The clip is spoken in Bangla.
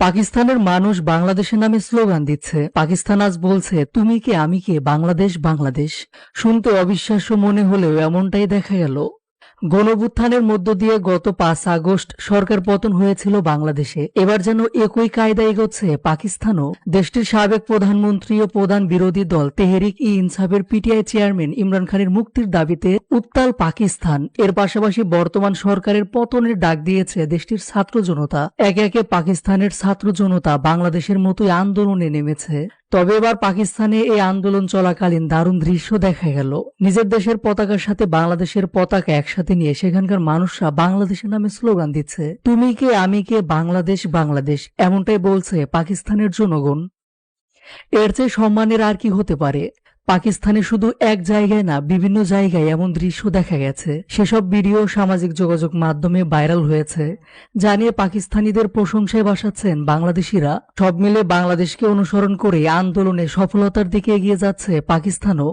পাকিস্তানের মানুষ বাংলাদেশের নামে স্লোগান দিচ্ছে। পাকিস্তান আজ বলছে তুমি কে আমি কে, বাংলাদেশ বাংলাদেশ। শুনতে অবিশ্বাস্য মনে হলেও এমনটাই দেখা গেল। গণঅভ্যুত্থানের মধ্য দিয়ে গত 5 আগস্ট সরকার পতন হয়েছিল বাংলাদেশে। এবার যেন একই কায়দা এগোচ্ছে পাকিস্তানও। দেশটির সাবেক প্রধানমন্ত্রী ও প্রধান বিরোধী দল তেহরিক-ই-ইনসাফের পিটিআই চেয়ারম্যান ইমরান খানের মুক্তির দাবিতে উত্তাল পাকিস্তান। এর পাশাপাশি বর্তমান সরকারের পতনের ডাক দিয়েছে দেশটির ছাত্র জনতা। একে একে পাকিস্তানের ছাত্র জনতা বাংলাদেশের মতোই আন্দোলনে নেমেছে। তবে এবার পাকিস্তানে এই আন্দোলন চলাকালীন দারুণ দৃশ্য দেখা গেল। নিজের দেশের পতাকার সাথে বাংলাদেশের পতাকা একসাথে নিয়ে সেখানকার মানুষরা বাংলাদেশের নামে স্লোগান দিচ্ছে। তুমি কে আমি কে, বাংলাদেশ বাংলাদেশ, এমনটাই বলছে পাকিস্তানের জনগণ। এর চেয়ে সম্মানের আর কি হতে পারে। পাকিস্তানে শুধু এক জায়গায় না, বিভিন্ন জায়গায় এমন দৃশ্য দেখা গেছে। সেসব ভিডিও সামাজিক যোগাযোগ মাধ্যমে ভাইরাল হয়েছে, যা নিয়ে পাকিস্তানিদের প্রশংসায় ভাসাচ্ছেন বাংলাদেশিরা। সব মিলে বাংলাদেশকে অনুসরণ করে আন্দোলনে সফলতার দিকে এগিয়ে যাচ্ছে পাকিস্তানও।